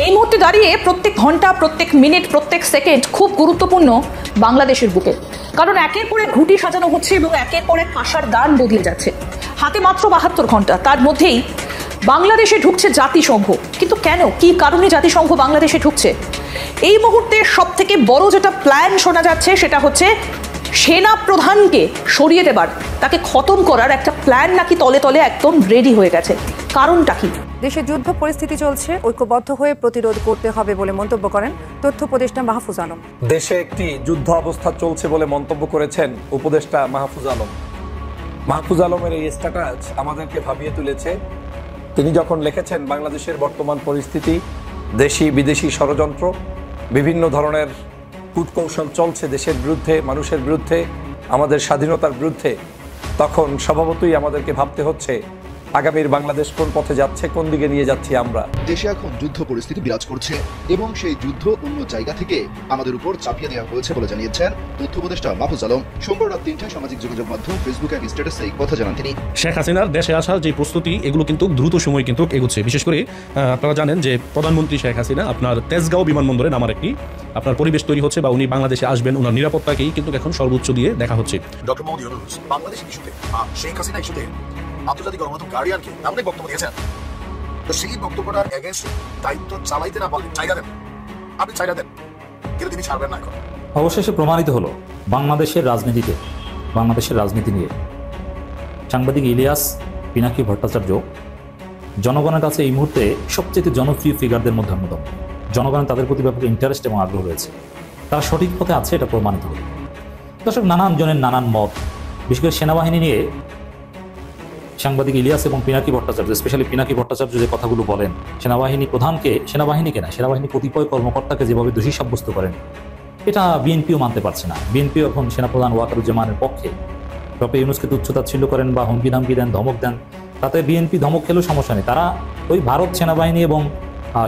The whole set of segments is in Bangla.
এই মুহূর্তে দাঁড়িয়ে প্রত্যেক ঘন্টা, প্রত্যেক মিনিট, প্রত্যেক সেকেন্ড খুব গুরুত্বপূর্ণ বাংলাদেশের বুকে। কারণ একের পর এক ঘুঁটি সাজানো হচ্ছে এবং একের পর এক আশার দান বদলে যাচ্ছে। হাতে মাত্র 72 ঘন্টা, তার মধ্যেই বাংলাদেশে ঢুকছে জাতিসংঘ। কিন্তু কেন, কি কারণে জাতিসংঘ বাংলাদেশে ঢুকছে? এই মুহূর্তে সব থেকে বড় যেটা প্ল্যান শোনা যাচ্ছে সেটা হচ্ছে সেনা প্রধানকে সরিয়ে দেবার, তাকে খতম করার একটা প্ল্যান নাকি তলে তলে একদম রেডি হয়ে গেছে। কারণটা কি? দেশে যুদ্ধ পরিস্থিতি চলছে, ঐক্যবদ্ধ হয়ে প্রতিরোধ করতে হবে বলে মন্তব্য করেন তথ্য উপদেষ্টা মাহফুজ আলম। দেশে একটি যুদ্ধ অবস্থা চলছে বলে মন্তব্য করেছেন উপদেষ্টা মাহফুজ আলম। মাহফুজ আলমের এই স্ট্যাটাস আমাদেরকে ভাবিয়ে তুলেছে। তিনি যখন লিখেছেন বাংলাদেশের বর্তমান পরিস্থিতি, দেশি বিদেশি ষড়যন্ত্র, বিভিন্ন ধরনের কূটকৌশল চলছে দেশের বিরুদ্ধে, মানুষের বিরুদ্ধে, আমাদের স্বাধীনতার বিরুদ্ধে, তখন স্বভাবতই আমাদেরকে ভাবতে হচ্ছে আগামীর বাংলাদেশ কোন পথে যাচ্ছে, কোন দিকে নিয়ে যাচ্ছি আমরা। দেশে এখন যুদ্ধ পরিস্থিতি বিরাজ করছে এবং সেই যুদ্ধ অন্য জায়গা থেকে আমাদের উপর চাপিয়ে দেওয়া হয়েছে বলে জানিয়েছেন তথ্য উপদেষ্টা মাহফুজ আলম। সোমবার রাত 3টায় সামাজিক যোগাযোগ মাধ্যম ফেসবুকে এক স্ট্যাটাসে এই কথা জানান তিনি। শেখ হাসিনার দেশে আসার যে প্রস্তুতি, এগুলো কিন্তু দ্রুত সময় কিন্তু এগোচ্ছে। বিশেষ করে আপনারা জানেন যে প্রধানমন্ত্রী শেখ হাসিনা আপনার তেজগাঁও বিমানবন্দরে নামার একটি আপনার পরিবেশ তৈরি হচ্ছে, বা উনি বাংলাদেশে আসবেন, ওনার নিরাপত্তাকেই কিন্তু এখন সর্বোচ্চ দিয়ে দেখা হচ্ছে। ডক্টর মোহাম্মদ ইউনূস বাংলাদেশ ইস্যুতে, শেখ হাসিনা ইস্যুতে আন্তর্জাতিক গণমাধ্যম গার্ডিয়ানকে এমন এক বক্তব্য দিয়েছেন, তো সেই বক্তব্যটার এগেইনস্টে দায়িত্ব চালাইতে না পারলে চাইরা দেন, আপনি চাইরা দেন, কিন্তু তিনি ছাড়বেন না। এখন অবশেষে প্রমাণিত হলো বাংলাদেশের রাজনীতিতে, বাংলাদেশের রাজনীতি নিয়ে সাংবাদিক ইলিয়াস পিনাকি ভট্টাচার্য জনগণের কাছে এই মুহূর্তে সবচেয়ে জনপ্রিয় ফিগারদের মধ্যে অন্যতম। জনগণের তাদের প্রতি ব্যাপক ইন্টারেস্ট এবং আগ্রহ রয়েছে, তারা সঠিক পথে আছে, এটা প্রমাণিত হলো। দর্শক, নানান জনের নানান মত, বিশেষ করে সেনাবাহিনী নিয়ে সাংবাদিক ইলিয়াস এবং পিনাকি ভট্টাচার্য, স্পেশালি পিনাকি ভট্টাচার্য যে কথাগুলো বলেন, সেনাবাহিনী প্রধানকে, সেনাবাহিনীকে না, সেনাবাহিনী কতিপয় কর্মকর্তাকে যেভাবে দোষী সাব্যস্ত করেন, এটা বিএনপিও মানতে পারছে না। বিএনপিও এখন সেনাপ্রধান ওয়াকারুজ্জামানের পক্ষে। ডক্টর ইউনূসকে তুচ্ছতাচ্ছিল্য করেন বা হুমকি ধামকি দেন, ধমক দেন, তাতে বিএনপি ধমক খেলেও সমস্যা নেই। তারা ওই ভারত সেনাবাহিনী এবং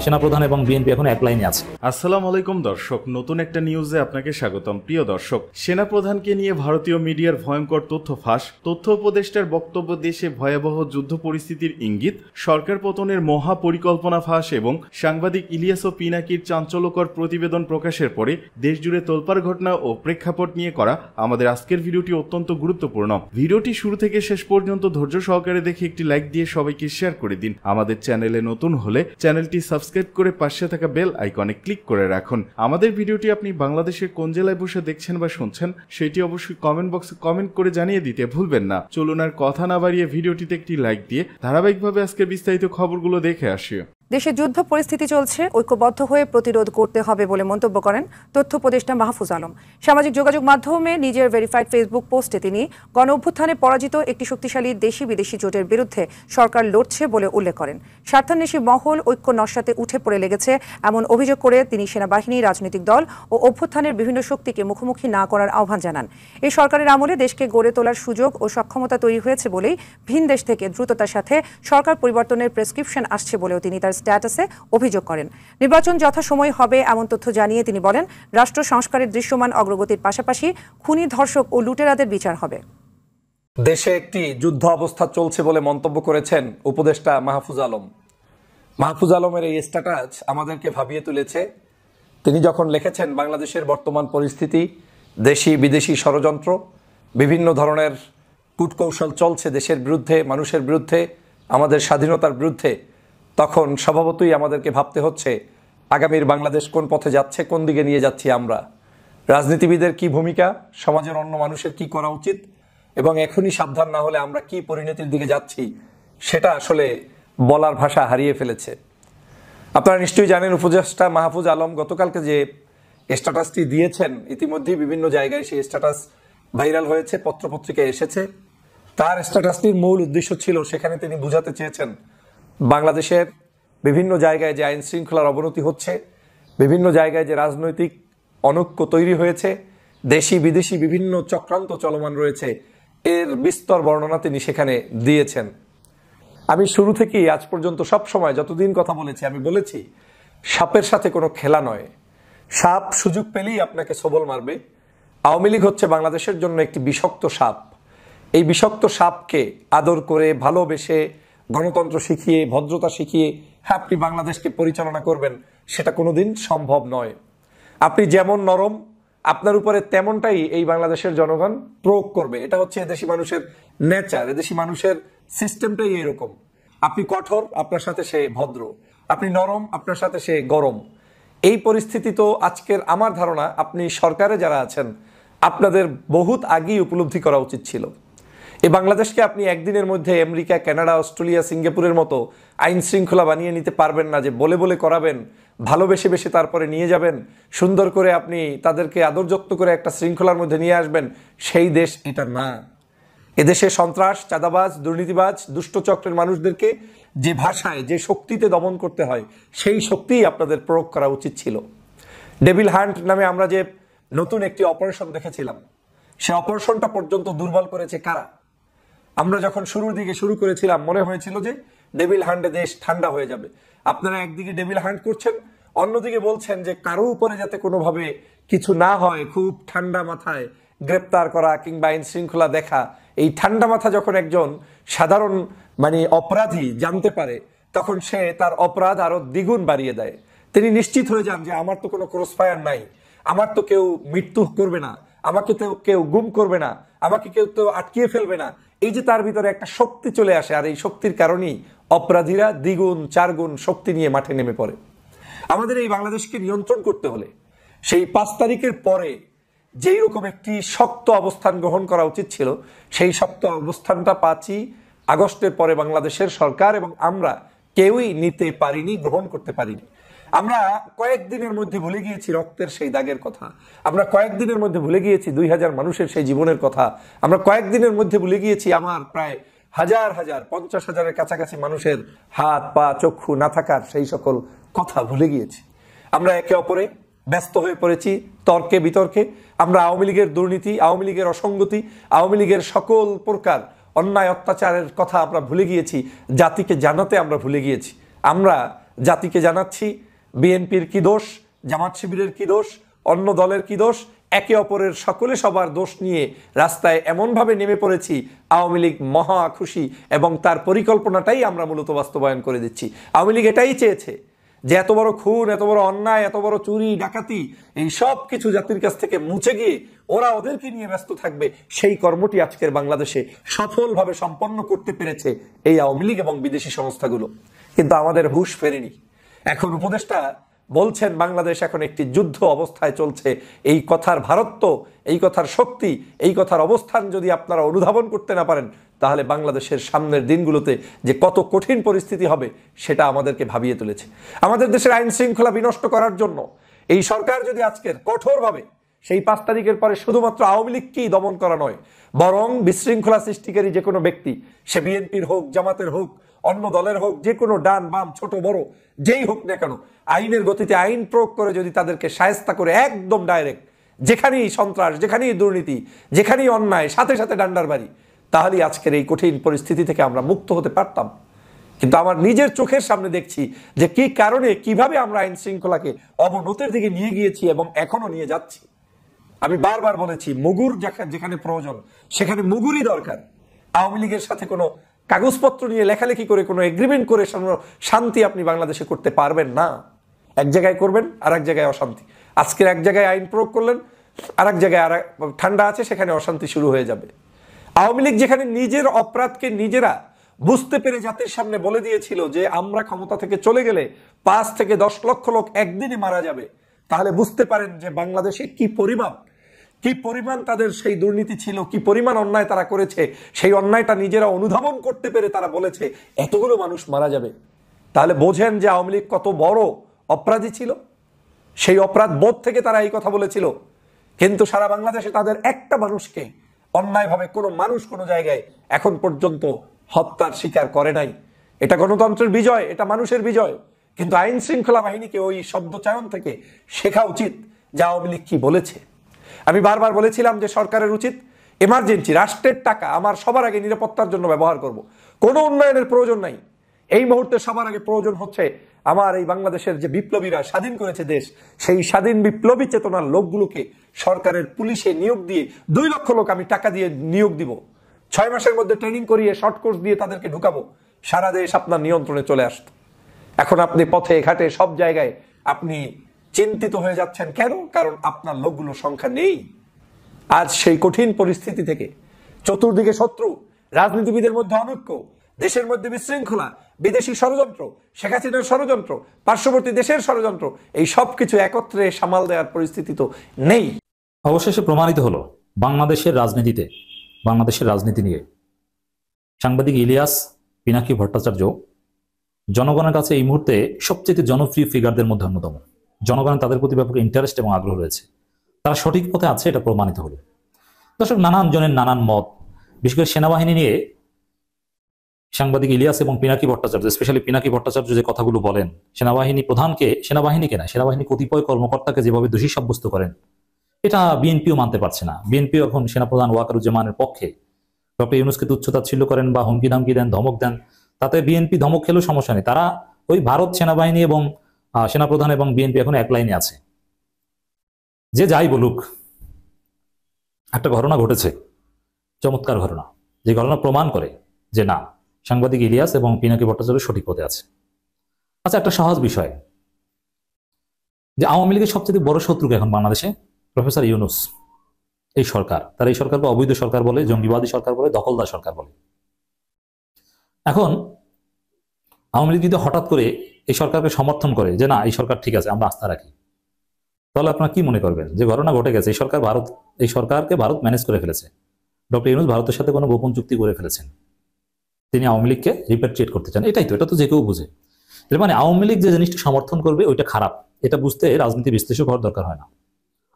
সেনাপ্রধান এবং বিএনপি এখন এক লাইনে আছে। আসসালামু আলাইকুম দর্শক, নতুন একটা নিউজে আপনাকে স্বাগতম। প্রিয় দর্শক, সেনাপ্রধানকে নিয়ে ভারতীয় মিডিয়ার ভয়ঙ্কর তথ্য ফাঁস, তথ্য উপদেষ্টার বক্তব্য দেশে ভয়াবহ যুদ্ধ পরিস্থিতির ইঙ্গিত, সরকার পতনের মহা পরিকল্পনা ফাঁস এবং সাংবাদিক ইলিয়াস ও পিনাকির চাঞ্চল্যকর প্রতিবেদন প্রকাশের পরে দেশজুড়ে তোলপাড় ঘটনা ও প্রেক্ষাপট নিয়ে করা আমাদের আজকের ভিডিওটি অত্যন্ত গুরুত্বপূর্ণ। ভিডিওটি শুরু থেকে শেষ পর্যন্ত ধৈর্য সহকারে দেখে একটি লাইক দিয়ে সবাইকে শেয়ার করে দিন। আমাদের চ্যানেলে নতুন হলে চ্যানেলটি সাবস্ক্রাইব করে পাশে থাকা বেল আইকনে ক্লিক করে রাখুন। আমাদের ভিডিওটি আপনি বাংলাদেশের কোন জেলায় বসে দেখছেন বা শুনছেন সেটি অবশ্যই কমেন্ট বক্সে কমেন্ট করে জানিয়ে দিতে ভুলবেন না। চলুন আর কথা না বাড়িয়ে ভিডিওটিতে একটি লাইক দিয়ে ধারাবাহিকভাবে আজকের বিস্তারিত খবরগুলো দেখে আসি। দেশে যুদ্ধ পরিস্থিতি চলছে, ঐক্যবদ্ধ হয়ে প্রতিরোধ করতে হবে বলে মন্তব্য করেন তথ্য উপদেষ্টা মাহফুজ আলম। সামাজিক যোগাযোগ মাধ্যমে নিজের ভেরিফাইড ফেসবুক পোস্টে তিনি গণ অভ্যুত্থানে পরাজিত একটি শক্তিশালী দেশি বিদেশি জোটের বিরুদ্ধে সরকার লড়ছে বলে উল্লেখ করেন। স্বার্থান্বেষী মহল ঐক্য নস্যাতে উঠে পড়ে লেগেছে এমন অভিযোগ করে তিনি সেনাবাহিনী, রাজনৈতিক দল ও অভ্যুত্থানের বিভিন্ন শক্তিকে মুখোমুখি না করার আহ্বান জানান। এই সরকারের আমলে দেশকে গড়ে তোলার সুযোগ ও সক্ষমতা তৈরি হয়েছে বলেই ভিন দেশ থেকে দ্রুততার সাথে সরকার পরিবর্তনের প্রেসক্রিপশন আসছে বলেও তিনি তার স্ট্যাটাসে অভিযোগ করেন। নির্বাচন যথাসময়ে হবে এমন তথ্য জানিয়ে তিনি বলেন, রাষ্ট্র সংস্কারের দৃশ্যমান অগ্রগতির পাশাপাশি খুনি, ধর্ষক ও লুটেরাদের বিচার হবে। দেশে একটি যুদ্ধ অবস্থা চলছে বলে মন্তব্য করেছেন উপদেষ্টা মাহফুজ আলম। মাহফুজ আলমের এই স্ট্যাটাস আমাদেরকে ভাবিয়ে তুলেছে। তিনি যখন লিখেছেন বাংলাদেশের বর্তমান পরিস্থিতি, দেশি বিদেশি ষড়যন্ত্র, বিভিন্ন ধরনের কূটকৌশল চলছে দেশের বিরুদ্ধে, মানুষের বিরুদ্ধে, আমাদের স্বাধীনতার বিরুদ্ধে, তখন স্বভাবতই আমাদেরকে ভাবতে হচ্ছে আগামীর বাংলাদেশ কোন পথে যাচ্ছে, কোন দিকে নিয়ে যাচ্ছি আমরা। রাজনীতিবিদের কি ভূমিকা, সমাজের অন্য মানুষের কি করা উচিত, এবং এখনই সাবধান না হলে আমরা কি পরিণতির দিকে যাচ্ছি সেটা আসলে বলার ভাষা হারিয়ে ফেলেছে। আপনারা নিশ্চয়ই জানেন উপদেষ্টা মাহফুজ আলম গতকালকে যে স্ট্যাটাসটি দিয়েছেন, ইতিমধ্যেই বিভিন্ন জায়গায় সেই স্ট্যাটাস ভাইরাল হয়েছে, পত্রপত্রিকায় এসেছে। তার স্ট্যাটাসটির মূল উদ্দেশ্য ছিল, সেখানে তিনি বুঝাতে চেয়েছেন বাংলাদেশের বিভিন্ন জায়গায় যে আইন শৃঙ্খলার অবনতি হচ্ছে, বিভিন্ন জায়গায় যে রাজনৈতিক অনৈক্য তৈরি হয়েছে, দেশি বিদেশি বিভিন্ন চক্রান্ত চলমান রয়েছে, এর বিস্তর বর্ণনা তিনি সেখানে দিয়েছেন। আমি শুরু থেকেই আজ পর্যন্ত সব সময় যতদিন কথা বলেছি আমি বলেছি, সাপের সাথে কোনো খেলা নয়। সাপ সুযোগ পেলেই আপনাকে সবল মারবে। আওয়ামী লীগ হচ্ছে বাংলাদেশের জন্য একটি বিষাক্ত সাপ। এই বিষাক্ত সাপকে আদর করে, ভালোবেসে, গণতন্ত্র শিখিয়ে, ভদ্রতা শিখিয়ে আপনি বাংলাদেশকে পরিচালনা করবেন, সেটা কোনোদিন সম্ভব নয়। আপনি যেমন নরম, আপনার উপরে তেমনটাই এই বাংলাদেশের জনগণ প্রয়োগ করবে। এটা হচ্ছে এদেশি মানুষের নেচার, এদেশি মানুষের সিস্টেমটাই এরকম। আপনি কঠোর, আপনার সাথে সে ভদ্র। আপনি নরম, আপনার সাথে সে গরম। এই পরিস্থিতি তো আজকের আমার ধারণা আপনি সরকারে যারা আছেন আপনাদের বহুত আগেই উপলব্ধি করা উচিত ছিল। এই বাংলাদেশকে আপনি একদিনের মধ্যে আমেরিকা, কানাডা, অস্ট্রেলিয়া, সিঙ্গাপুরের মতো আইন শৃঙ্খলা বানিয়ে নিতে পারবেন না, যে বলে বলে করাবেন, ভালোবেসে বেশে তারপরে নিয়ে যাবেন, সুন্দর করে আপনি তাদেরকে আদর যত্ন করে একটা শৃঙ্খলার মধ্যে নিয়ে আসবেন। সেই দেশ এটা না। এদেশে সন্ত্রাস, চাঁদাবাজ, দুর্নীতিবাজ, দুষ্টচক্রের মানুষদেরকে যে ভাষায়, যে শক্তিতে দমন করতে হয়, সেই শক্তিই আপনাদের প্রয়োগ করা উচিত ছিল। ডেভিল হান্ট নামে আমরা যে নতুন একটি অপারেশন দেখেছিলাম, সে অপারেশনটা পর্যন্ত দুর্বল করেছে কারা? আমরা যখন শুরুর দিকে শুরু করেছিলাম মনে হয়েছিল যে ডেভিল হান্টে দেশ ঠান্ডা হয়ে যাবে। আপনারা একদিকে ডেভিল হান্ট করছেন, অন্যদিকে বলছেন যে কারো উপরে যাতে কোনোভাবে কিছু না হয়, খুব ঠান্ডা মাথায় গ্রেপ্তার করা কিংবা আইন শৃঙ্খলা দেখা। এই ঠান্ডা মাথা যখন একজন সাধারণ অপরাধী জানতে পারে, তখন সে তার অপরাধ আরো দ্বিগুণ বাড়িয়ে দেয়। তিনি নিশ্চিত হয়ে যান যে আমার তো কোনো ক্রস ফায়ার নাই, আমার তো কেউ মৃত্যু করবে না, আমাকে তো কেউ গুম করবে না, আমাকে কেউ তো আটকিয়ে ফেলবে না। এই যে তার ভিতরে একটা শক্তি চলে আসে, আর এই শক্তির কারণেই অপরাধীরা দ্বিগুণ চারগুণ শক্তি নিয়ে মাঠে নেমে পড়ে। আমাদের এই বাংলাদেশকে নিয়ন্ত্রণ করতে হলে সেই 5 তারিখের পরে যেই রকম একটি শক্ত অবস্থান গ্রহণ করা উচিত ছিল, সেই শক্ত অবস্থানটা 5ই আগস্টের পরে বাংলাদেশের সরকার এবং আমরা কেউই নিতে পারিনি, গ্রহণ করতে পারিনি। আমরা কয়েকদিনের মধ্যে ভুলে গিয়েছি রক্তের সেই দাগের কথা, আমরা কয়েকদিনের মধ্যে ভুলে গিয়েছি 2000 মানুষের সেই জীবনের কথা, আমরা কয়েকদিনের মধ্যে ভুলে গিয়েছি আমার প্রায় 50,000 কাছাকাছি মানুষের হাত পা চক্ষু না থাকার সেই সকল কথা ভুলে গিয়েছি। আমরা একে অপরে ব্যস্ত হয়ে পড়েছি তর্কে বিতর্কে। আমরা আওয়ামী লীগের দুর্নীতি, আওয়ামী লীগের অসঙ্গতি, আওয়ামী লীগের সকল প্রকার অন্যায় অত্যাচারের কথা আমরা ভুলে গিয়েছি, জাতিকে জানাতে আমরা ভুলে গিয়েছি। আমরা জাতিকে জানাচ্ছি বিএনপির কি দোষ, জামাত শিবিরের কি দোষ, অন্য দলের কি দোষ, একে অপরের সকলে সবার দোষ নিয়ে রাস্তায় এমনভাবে নেমে পড়েছি, আওয়ামী লীগ মহা খুশি এবং তার পরিকল্পনাটাই আমরা মূলত বাস্তবায়ন করে দিচ্ছি। আওয়ামী লীগ এটাই চেয়েছে যে এত বড় খুন, এত বড় অন্যায়, এত বড় চুরি ডাকাতি, এই সব কিছু জাতির কাছ থেকে মুছে গিয়ে ওরা ওদেরকে নিয়ে ব্যস্ত থাকবে। সেই কর্মটি আজকের বাংলাদেশে সফলভাবে সম্পন্ন করতে পেরেছে এই আওয়ামী লীগ এবং বিদেশি সংস্থাগুলো। কিন্তু আমাদের হুঁশ ফেরেনি। এখন উপদেষ্টা বলছেন বাংলাদেশ এখন একটি যুদ্ধ অবস্থায় চলছে। এই কথার ভারত্ব, এই কথার শক্তি, এই কথার অবস্থান যদি আপনারা অনুধাবন করতে না পারেন, তাহলে বাংলাদেশের সামনের দিনগুলোতে যে কত কঠিন পরিস্থিতি হবে সেটা আমাদেরকে ভাবিয়ে তুলেছে। আমাদের দেশের আইন শৃঙ্খলা বিনষ্ট করার জন্য এই সরকার যদি আজকের কঠোরভাবে সেই 5 তারিখের পরে শুধুমাত্র আওয়ামী লীগকেই দমন করা নয়, বরং বিশৃঙ্খলা সৃষ্টিকারী যে কোনো ব্যক্তি, সে বিএনপির হোক, জামাতের হোক, অন্য দলের হোক, যে কোনো ডান বাম ছোট বড় যেই হোক না কেন, আইনের গতিতে আইন প্রয়োগ করে যদি তাদেরকে শায়েস্তা করে একদম ডাইরেক্ট, যেখানেই সন্ত্রাস, যেখানেই দুর্নীতি, যেখানেই অন্যায়, সাথে সাথে ডান্ডার বাড়ি, তাহলেই আজকের এই কঠিন পরিস্থিতি থেকে আমরা মুক্ত হতে পারতাম। কিন্তু আমার নিজের চোখের সামনে দেখছি যে কি কারণে, কিভাবে আমরা আইন শৃঙ্খলাকে অবনতির দিকে নিয়ে গিয়েছি এবং এখনো নিয়ে যাচ্ছি। আমি বারবার বলেছি, মুগুর যেখানে প্রয়োজন সেখানে মুগুরই দরকার। আওয়ামী লীগের সাথে কোনো কাগজপত্র নিয়ে লেখালেখি করে কোনো এগ্রিমেন্ট করে শান্তি আপনি বাংলাদেশে করতে পারবেন না। এক জায়গায় করবেন, আর এক জায়গায় অশান্তি। আজকের এক জায়গায় আইন প্রয়োগ করলেন, আর এক জায়গায় ঠান্ডা আছে, সেখানে অশান্তি শুরু হয়ে যাবে। আওয়ামী লীগ যেখানে নিজের অপরাধকে নিজেরা বুঝতে পেরে জাতির সামনে বলে দিয়েছিল যে আমরা ক্ষমতা থেকে চলে গেলে 5 থেকে 10 লক্ষ লোক একদিনে মারা যাবে, তাহলে বুঝতে পারেন যে বাংলাদেশে কি পরিমাণ তাদের সেই দুর্নীতি ছিল, কি পরিমাণ অন্যায় তারা করেছে। সেই অন্যায়টা নিজেরা অনুধাবন করতে পেরে তারা বলেছে এতগুলো মানুষ মারা যাবে। তাহলে বোঝেন যে আওয়ামী লীগ কত বড় অপরাধী ছিল। সেই অপরাধ বোধ থেকে তারা এই কথা বলেছিল। কিন্তু সারা বাংলাদেশে তাদের একটা মানুষকে অন্যায়ভাবে কোনো মানুষ কোনো জায়গায় এখন পর্যন্ত হত্যার শিকার করে নাই। এটা গণতন্ত্রের বিজয়, এটা মানুষের বিজয়। কিন্তু আইন শৃঙ্খলা বাহিনীকে ওই শব্দচয়ন থেকে শেখা উচিত যে আওয়ামী লীগ কি বলেছে। আমি বারবার বলেছিলাম যে সরকারের উচিত এমার্জেন্সি, রাষ্ট্রের টাকা আমার সবার আগে নিরাপত্তার জন্য ব্যবহার করব। কোনো উন্নয়নের প্রয়োজন নাই। এই মুহূর্তে সবার আগে প্রয়োজন হচ্ছে আমার এই বাংলাদেশের যে বিপ্লবীরা স্বাধীন করেছে দেশ, সেই স্বাধীন বিপ্লবী চেতনার লোকগুলোকে সরকারের পুলিশে নিয়োগ দিয়ে 2 লক্ষ লোক আমি টাকা দিয়ে নিয়োগ দিব। 6 মাসের মধ্যে ট্রেনিং করিয়ে শর্ট কোর্স দিয়ে তাদেরকে ঢুকাবো। সারা দেশ আপনার নিয়ন্ত্রণে চলে আসতো। এখন আপনি পথে ঘাটে সব জায়গায় আপনি চিন্তিত হয়ে যাচ্ছেন। কেন? কারণ আপনার লোকগুলোর সংখ্যা নেই। আজ সেই কঠিন পরিস্থিতি থেকে চতুর্দিকে শত্রু, রাজনীতিবিদের মধ্যে অনৈক্য, দেশের মধ্যে বিশৃঙ্খলা, বিদেশি ষড়যন্ত্র, শেখ হাসিনার ষড়যন্ত্র, পার্শ্ববর্তী দেশের ষড়যন্ত্র, এই সব কিছু একত্রে সামাল দেওয়ার পরিস্থিতি তো নেই। অবশেষে প্রমাণিত হলো বাংলাদেশের রাজনীতি নিয়ে সাংবাদিক ইলিয়াস পিনাকি ভট্টাচার্য জনগণের কাছে এই মুহূর্তে সবচেয়ে জনপ্রিয় ফিগারদের মধ্যে অন্যতম। জনগণের তাদের প্রতি ব্যাপক ইন্টারেস্ট এবং আগ্রহ রয়েছে, তারা সঠিক পথে আছে, এটা প্রমাণিত হলো। দর্শক, নানান জনের নানান মত, বিশেষ করে সেনাবাহিনী নিয়ে সাংবাদিক ইলিয়াস এবং পিনাকি ভট্টাচার্য, স্পেশালি পিনাকি ভট্টাচার্য যে কথাগুলো বলেন, সেনাবাহিনীকে না, সেনাবাহিনী কতিপয় কর্মকর্তাকে যেভাবে দোষী সাব্যস্ত করেন, এটা বিএনপিও মানতে পারছে না। বিএনপিও এখন সেনাপ্রধান ওয়াকারুজ্জামানের পক্ষে। ডক্টর ইউনূসকে তুচ্ছ-তাচ্ছিল্য করেন বা হুমকি ধামকি দেন, ধমক দেন, তাতে বিএনপি ধমক খেলেও সমস্যা নেই। তারা ওই ভারত সেনাবাহিনী এবং সেনাপ্রধান এবং বিএনপি এখন এক লাইনে আছে। যে যাই বলুক, একটা ঘটনা ঘটেছে, চমৎকার ঘটনা, যে ঘটনা প্রমাণ করে যে না, সাংবাদিক ইলিয়াস এবং পিনাকি ভট্টাচার্য সঠিক পথে আছে। আচ্ছা, একটা সহজ বিষয়, যে আওয়ামী লীগের সবচেয়ে বড় শত্রুকে এখন বাংলাদেশে প্রফেসর ইউনূস, এই সরকার, তার এই সরকারকে অবৈধ সরকার বলে, জঙ্গিবাদী সরকার বলে, দখলদার সরকার বলে। এখন আওয়ামী লীগ যদি হঠাৎ করে এই সরকারকে সমর্থন করে যে না, এই সরকার ঠিক আছে, আমরা আস্থা রাখি, তাহলে আপনারা কি মনে করবেন? যে ঘটনা ঘটে গেছে, এই সরকারকে ভারত ম্যানেজ করে ফেলেছে। ডক্টর ইউনূস ভারতের সাথে কোনো গোপন চুক্তি করে ফেলেছেন, তিনি আওয়ামী লীগকে রিপ্যাট্রিয়েট করতে চান। এটাই তো, এটা তো যে কেউ বুঝে। এর মানে আওয়ামী লীগ যে জিনিসটা সমর্থন করবে ওইটা খারাপ, এটা বুঝতে রাজনীতি বিশ্লেষক হওয়ার দরকার হয় না।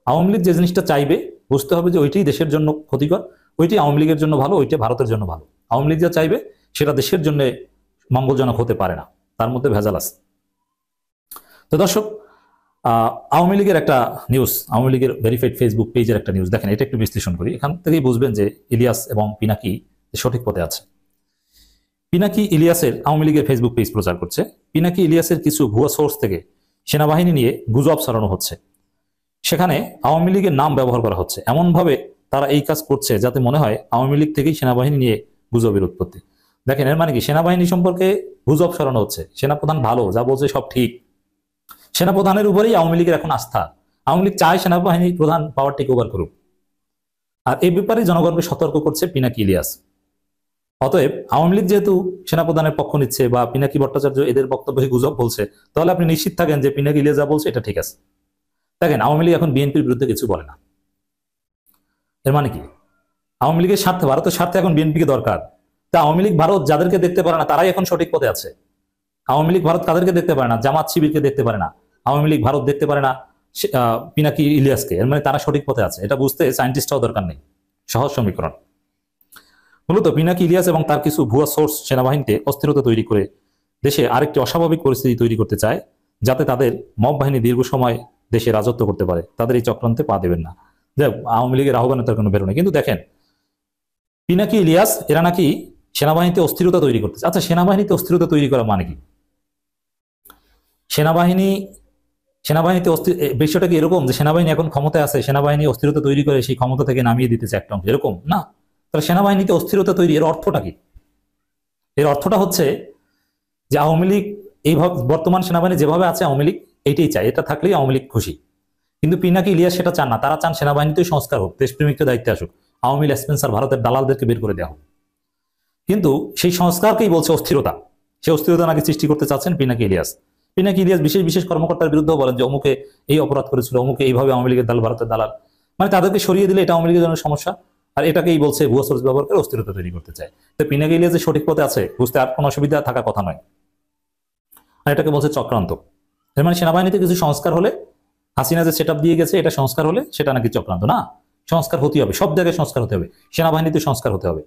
আওয়ামী লীগ যে জিনিসটা চাইবে বুঝতে হবে যে ওইটাই দেশের জন্য ক্ষতিকর, ওইটাই আওয়ামী লীগের জন্য ভালো, ওইটা ভারতের জন্য ভালো। আওয়ামী লীগ যা চাইবে সেটা দেশের জন্য মঙ্গলজনক হতে পারে না, তার মধ্যে ভেজাল আছে। তো দর্শক, আওয়ামী লীগের একটা নিউজ, আওয়ামী লীগের ভেরিফাইড ফেসবুক পেজের একটা নিউজ দেখেন, এটা একটু বিশ্লেষণ করি। এখান থেকেই বুঝবেন যে ইলিয়াস এবং পিনাকি সঠিক পথে আছে। পিনাকি ইলিয়াসের আওয়ামী লীগের ফেসবুক পেজ প্রচার করছে, পিনাকি ইলিয়াসের কিছু ভুয়া সোর্স থেকে সেনাবাহিনী নিয়ে গুজব ছড়ানো হচ্ছে, সেখানে আওয়ামী লীগের নাম ব্যবহার করা হচ্ছে। এমনভাবে তারা এই কাজ করছে যাতে মনে হয় আওয়ামী লীগ থেকেই সেনাবাহিনী নিয়ে গুজবের উৎপত্তি। দেখেন, এর মানে কি? সেনাবাহিনী সম্পর্কে গুজব ছড়ানো হচ্ছে, সেনাপ্রধান ভালো, যা বলছে সব ঠিক। সেনাপ্রধানের উপরেই আওয়ামী লীগের এখন আস্থা। আওয়ামী লীগ চায় সেনাবাহিনী প্রধান পাওয়ার টেক ওভার করুক, আর এই ব্যাপারে জনগণকে সতর্ক করছে পিনাকি ইলিয়াস। অতএব আওয়ামী লীগ যেহেতু সেনাপ্রধানের পক্ষ নিচ্ছে বা পিনাকি ভট্টাচার্য এদের বক্তব্যে গুজব বলছে, তাহলে আপনি নিশ্চিত থাকেন যে পিনাকি ইলিয়াস যা বলছে এটা ঠিক আছে। দেখেন, আওয়ামী লীগ এখন বিএনপির বিরুদ্ধে কিছু বলে না। এর মানে কি? আওয়ামী লীগের স্বার্থে, ভারতের স্বার্থে এখন বিএনপিকে দরকার। তা আওয়ামী লীগ ভারত যাদেরকে দেখতে পারে না তারাই এখন সঠিক পথে আছে। আওয়ামী লীগ ভারত কাদেরকে দেখতে পারে না? জামাত শিবিরকে দেখতে পারে না, আওয়ামী লীগ ভারত দেখতে পারে না পিনাকি ইলিয়াসকে। এর মানে তারা সঠিক পথে আছে, এটা বুঝতে সায়েন্টিস্টও দরকার নেই, সহজ সমীকরণ। মূলত পিনাকি ইলিয়াস এবং তার কিছু ভুয়া সোর্স সেনাবাহিনীতে অস্থিরতা তৈরি করে দেশে আরেকটি অস্বাভাবিক পরিস্থিতি তৈরি করতে চায়, যাতে তাদের মব বাহিনী দীর্ঘ সময় দেশে রাজত্ব করতে পারে। তাদের এই চক্রান্তে পা দেবেন না। আওয়ামী লীগের আহ্বানে তার কোনো বেরোনে। কিন্তু দেখেন, পিনাকি ইলিয়াস এরা নাকি সেনাবাহিনীতে অস্থিরতা তৈরি করতেছে। আচ্ছা, সেনাবাহিনীতে অস্থিরতা তৈরি করা মানে কি? সেনাবাহিনীতে বিষয়টা কি এরকম যে সেনাবাহিনী এখন ক্ষমতায় আছে, সেনাবাহিনী অস্থিরতা তৈরি করে সেই ক্ষমতা থেকে নামিয়ে দিতেছে একটা অংশ, এরকম না। তাহলে সেনাবাহিনীতে অস্থিরতা তৈরি, এর অর্থটা কি? এর অর্থটা হচ্ছে যে আওয়ামী লীগ এইভাবে, বর্তমান সেনাবাহিনী যেভাবে আছে আওয়ামী লীগ এইটাই চায়, এটা থাকলেই আওয়ামী লীগ খুশি। কিন্তু পিনাকি ইলিয়াস সেটা চান না। তারা চান সেনাবাহিনীতে সংস্কার হোক, দেশপ্রেমিকদের দায়িত্বে আসুক, আওয়ামী লীগ স্পেন্সার ভারতের দালালদেরকে বের করে দেওয়া হোক। কিন্তু সেই সংস্কারকেই বলছে অস্থিরতা। সেই অস্থিরতা নাকি সৃষ্টি করতে চাচ্ছেন পিনাকি ইলিয়াস। পিনাকি ইলিয়াস বিশেষ বিশেষ কর্মকর্তার বিরুদ্ধেও বলেন যে অমুকে এই অপরাধ করেছিল, অমুকে এইভাবে আওয়ামী লীগের দালাল, ভারতের দালাল, মানে তাদেরকে সরিয়ে দিলে এটা আওয়ামী লীগের জন্য সমস্যা। আর এটাকেই বলছে ভুয়া সোর্স ব্যবহার করে অস্থিরতা তৈরি করতে চায়। তো পিনাকি ইলিয়াস যে সঠিক পথে আছে বুঝতে আর কোনো অসুবিধা থাকার কথা নয়। আর এটাকে বলছে চক্রান্ত। এর মানে সেনাবাহিনীতে কিছু সংস্কার হলে, হাসিনা যে সেটআপ দিয়ে গেছে এটা সংস্কার হলে সেটা নাকি চক্রান্ত। না, সংস্কার হতে হবে, সব জায়গায় সংস্কার হতে হবে, সেনাবাহিনীতে সংস্কার হতে হবে।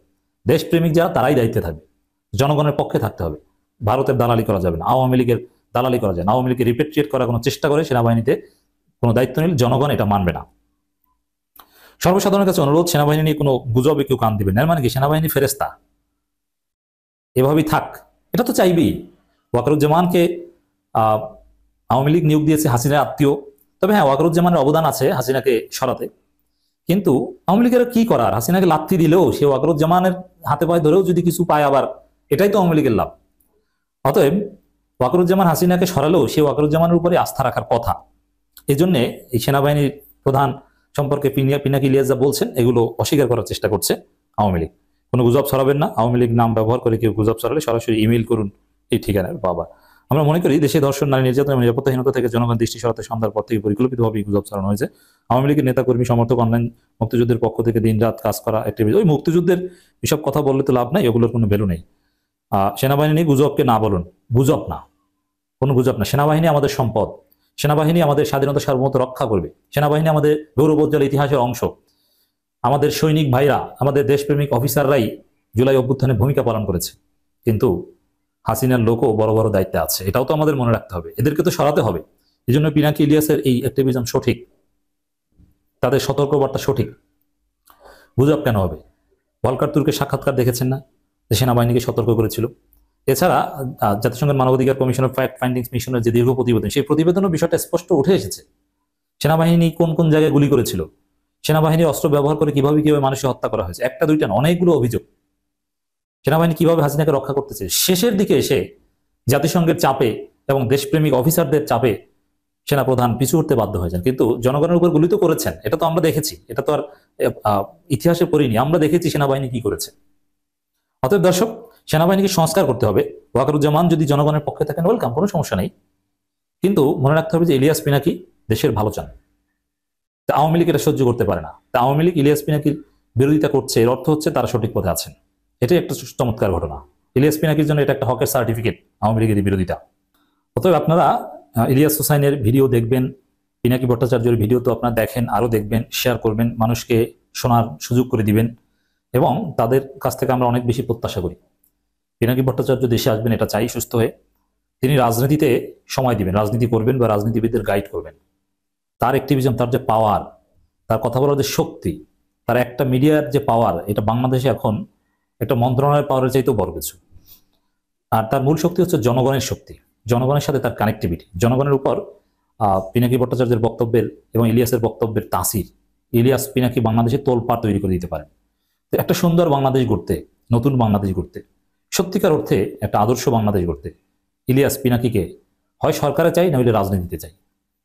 দেশপ্রেমিক যারা তারাই দায়িত্বে থাকবে, জনগণের পক্ষে থাকতে হবে। ভারতের দালালি করা যাবে না, আওয়ামী লীগের দালালি করা যায় না। আওয়ামী লীগকে রিপেট্রিয়েট করার কোনো চেষ্টা করে সেনাবাহিনীতে কোনো দায়িত্ব নিলে জনগণ এটা মানবে না। সর্বসাধারণের কাছে অনুরোধ, সেনাবাহিনী নিয়ে কোনো গুজবে কেউ কান দিবেন না। মানে কি সেনাবাহিনী ফেরেস্তা, এভাবেই থাক, এটা তো চাইবেই। ওয়াকারুজ্জামানকে আওয়ামী লীগ নিয়োগ দিয়েছে হাসিনার আত্মীয়, তবে হ্যাঁ ওয়াকারুজ্জামানের অবদান আছে হাসিনাকে সরাতে। কিন্তু আওয়ামী লীগের কি করার? হাসিনাকে লাথি দিলেও সে ওয়াকারুজ্জামানের হাতে পায়ে ধরেও যদি কিছু পায় আবার, এটাই তো আওয়ামী লীগের লাভ। অতএব ওয়াকারুজ্জামান হাসিনাকে সরালেও সে ওয়াকারুজ্জামানের উপরে আস্থা রাখার কথা। এই জন্য এই সেনাবাহিনীর প্রধান সম্পর্কে পিনাকি ইলিয়াস যা বলছেন এগুলো অস্বীকার করার চেষ্টা করছে আওয়ামী লীগ। কোনো গুজব ছড়াবেন না, আওয়ামী লীগ নাম ব্যবহার করে কেউ গুজব ছড়ালে সরাসরি ইমেইল করুন এই ঠিকানায়। বাবা, আমরা মনে করি দেশে ধর্ষণ, নারী নির্যাতন এবং নিরাপত্তাহীনতা থেকে জনগণ দৃষ্টি সরাতে সন্ধ্যার পর থেকে পরিকল্পিতভাবে গুজব ছড়ানো হয়েছে। আওয়ামী লীগের নেতাকর্মী সমর্থক অনলাইন মুক্তিযুদ্ধের পক্ষ থেকে দিনরাত কাজ করা অ্যাক্টিভিটি, ওই মুক্তিযুদ্ধের এসব কথা বললে তো লাভ নাই, ওগুলোর কোনো ভ্যালু নেই। সেনাবাহিনী নিয়ে গুজবকে না বলুন, গুজব না, কোনো গুজব না। সেনাবাহিনী আমাদের সম্পদ, সেনাবাহিনী আমাদের স্বাধীনতা সার্বভৌমত্ব রক্ষা করবে, সেনাবাহিনী আমাদের গৌরবোজ্জ্বল ইতিহাসের অংশ। আমাদের সৈনিক ভাইরা, আমাদের দেশপ্রেমিক অফিসাররাই জুলাই অভ্যুত্থানে ভূমিকা পালন করেছে, কিন্তু হাসিনার লোকও বড় বড় দায়িত্বে আছে, এটাও তো আমাদের মনে রাখতে হবে। এদেরকে তো সরাতে হবে। এই জন্য পিনাকি ইলিয়াসের এই অ্যাক্টিভিজম সঠিক, তাদের সতর্কবার্তা সঠিক। গুজব কেন হবে? ভলকার তুর্কের সাক্ষাৎকার দেখেছেন না, যে সেনাবাহিনীকে সতর্ক করেছিল। এছাড়া জাতিসংঘের মানবাধিকার কমিশনের ফ্যাক্ট ফাইন্ডিংস মিশনের যে দীর্ঘ প্রতিবেদন, সেই প্রতিবেদনের বিষয়টা স্পষ্ট উঠে এসেছে। সেনাবাহিনী কোন কোন জায়গায় গুলি করেছিল, সেনাবাহিনী অস্ত্র ব্যবহার করে কিভাবে মানুষকে হত্যা করা হয়েছে, একটা দুইটা না, অনেকগুলো অভিযোগ। সেনাবাহিনী কিভাবে হাসিনাকে রক্ষা করতেছে, শেষের দিকে এসে জাতিসংঘের চাপে এবং দেশপ্রেমিক অফিসারদের চাপে সেনাপ্রধান পিছু উঠতে বাধ্য হয়েছেন। কিন্তু জনগণের উপর গুলি তো করেছেন, এটা তো আমরা দেখেছি, এটা তো আর ইতিহাসে পড়িনি, আমরা দেখেছি সেনাবাহিনী কি করেছে। অতএব দর্শক, সেনাবাহিনীকে সংস্কার করতে হবে। ওয়াকারুজ্জামান যদি জনগণের পক্ষে থাকেন ওয়েলকাম, কোনো সমস্যা নেই, কিন্তু মনে রাখতে হবে যে ইলিয়াস পিনাকি দেশের ভালো চান। তা আওয়ামী লীগ এটা সহ্য করতে পারে না। তা আওয়ামী লীগ ইলিয়াস পিনাকির বিরোধিতা করছে, এর অর্থ হচ্ছে তারা সঠিক পথে আছেন। এটাই একটা চমৎকার ঘটনা। ইলিয়াস পিনাকির জন্য এটা একটা হকের সার্টিফিকেট, আওয়ামী লীগের বিরোধিতা। অতএব আপনারা ইলিয়াস হোসাইনের ভিডিও দেখবেন, পিনাকি ভট্টাচার্যের ভিডিও তো আপনারা দেখেন, আরও দেখবেন, শেয়ার করবেন, মানুষকে শোনার সুযোগ করে দিবেন, এবং তাদের কাছ থেকে আমরা অনেক বেশি প্রত্যাশা করি। পিনাকি ভট্টাচার্য দেশে আসবেন, এটা চাই, সুস্থ হয়ে তিনি রাজনীতিতে সময় দিবেন, রাজনীতি করবেন বা রাজনীতিবিদদের গাইড করবেন। তার অ্যাক্টিভিজম, তার যে পাওয়ার, তার কথা বলার যে শক্তি, তার একটা মিডিয়ার যে পাওয়ার, এটা বাংলাদেশে এখন একটা মন্ত্রণালয়ের পাওয়ারের চাইতেও বড় কিছু। আর তার মূল শক্তি হচ্ছে জনগণের শক্তি, জনগণের সাথে তার কানেক্টিভিটি, জনগণের উপর পিনাকি ভট্টাচার্যের বক্তব্যের এবং ইলিয়াসের বক্তব্যের তাসির। ইলিয়াস পিনাকি বাংলাদেশে তোলপাড় তৈরি করে দিতে পারেন। একটা সুন্দর বাংলাদেশ গড়তে, নতুন বাংলাদেশ গড়তে, সত্যিকার অর্থে একটা আদর্শ বাংলাদেশ গড়তে ইলিয়াস পিনাকিকে হয় সরকারে চাই, নইলে রাজনীতিতে চাই।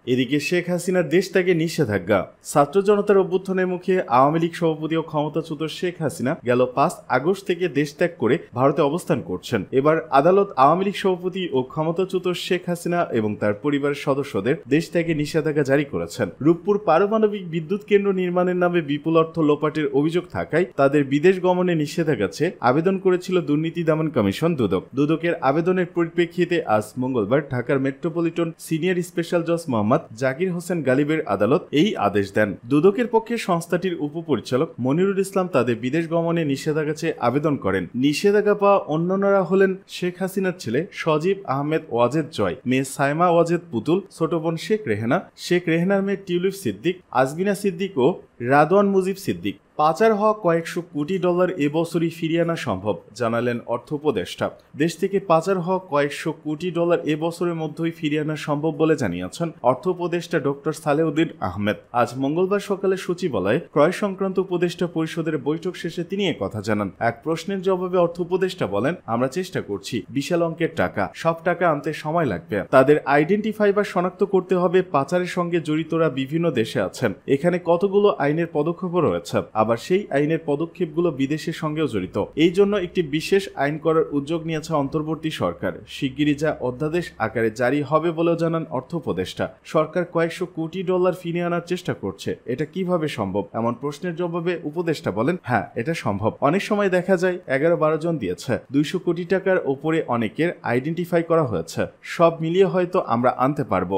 এদিকে শেখ হাসিনার দেশ ত্যাগে নিষেধাজ্ঞা। ছাত্র জনতার অভ্যুত্থানের মুখে আওয়ামী লীগ সভাপতি ও ক্ষমতাচ্যুত শেখ হাসিনা গেল 5 আগস্ট থেকে দেশ ত্যাগ করে ভারতে অবস্থান করছেন। এবার আদালত আওয়ামী লীগ সভাপতি ও ক্ষমতাচ্যুত শেখ হাসিনা এবং তার পরিবারের সদস্যদের দেশ ত্যাগে নিষেধাজ্ঞা জারি করেছেন। রূপপুর পারমাণবিক বিদ্যুৎ কেন্দ্র নির্মাণের নামে বিপুল অর্থ লোপাটের অভিযোগ থাকায় তাদের বিদেশ গমনে নিষেধাজ্ঞা চেয়ে আবেদন করেছিল দুর্নীতি দমন কমিশন দুদক। দুদকের আবেদনের পরিপ্রেক্ষিতে আজ মঙ্গলবার ঢাকার মেট্রোপলিটন সিনিয়র স্পেশাল জজ মোহাম্মদ জাকির হোসেন গালিবের আদালত এই আদেশ দেন। দুদকের পক্ষে সংস্থাটির উপপরিচালক মনিরুল ইসলাম তাদের বিদেশ গমনে নিষেধাজ্ঞা চেয়ে আবেদন করেন। নিষেধাজ্ঞা পাওয়া অন্যান্যরা হলেন শেখ হাসিনার ছেলে সজীব আহমেদ ওয়াজেদ জয়, মেয়ে সাইমা ওয়াজেদ পুতুল, ছোট বোন শেখ রেহেনার মেয়ে টিউলিপ সিদ্দিক, আজমিনা সিদ্দিক ও রাদওয়ান মুজিব সিদ্দিক। পাচার হওয়া কয়েকশো কোটি ডলার এবছরই ফিরিয়ে আনা সম্ভব, জানালেন অর্থ উপদেষ্টা। দেশ থেকে পাচার হওয়া কয়েকশো কোটি ডলার এবছরের মধ্যেই ফিরিয়ে আনা সম্ভব বলে জানিয়েছেন অর্থ উপদেষ্টা ডক্টর সালেউদ্দিন আহমেদ। আজ মঙ্গলবার সকালে সচিবালয়ে ক্রয় সংক্রান্ত উপদেষ্টা পরিষদের বৈঠক শেষে তিনি কথা জানান। এক প্রশ্নের জবাবে অর্থ উপদেষ্টা বলেন, আমরা চেষ্টা করছি, বিশাল অঙ্কের টাকা, সব টাকা আনতে সময় লাগবে। তাদের আইডেন্টিফাই বা শনাক্ত করতে হবে পাচারের সঙ্গে জড়িতরা বিভিন্ন দেশে আছেন। এখানে কতগুলো আইনের পদক্ষেপও রয়েছে, আবার সেই আইনের পদক্ষেপগুলো বিদেশের সঙ্গেও জড়িত। এই জন্য একটি বিশেষ আইন করার উদ্যোগ নিয়েছে অন্তর্বর্তী সরকার। শিগগিরই যা অধ্যাদেশ আকারে জারি হবে বলেও জানান অর্থ উপদেষ্টা। সরকার কয়েকশো কোটি ডলার ফিরিয়ে আনার চেষ্টা করছে, এটা কিভাবে সম্ভব? এমন প্রশ্নের জবাবে উপদেষ্টা বলেন, হ্যাঁ, এটা সম্ভব। অনেক সময় দেখা যায় 11-12 জন দিয়েছে, 200 কোটি টাকার ওপরে অনেকের আইডেন্টিফাই করা হয়েছে। সব মিলিয়ে হয়তো আমরা আনতে পারবো।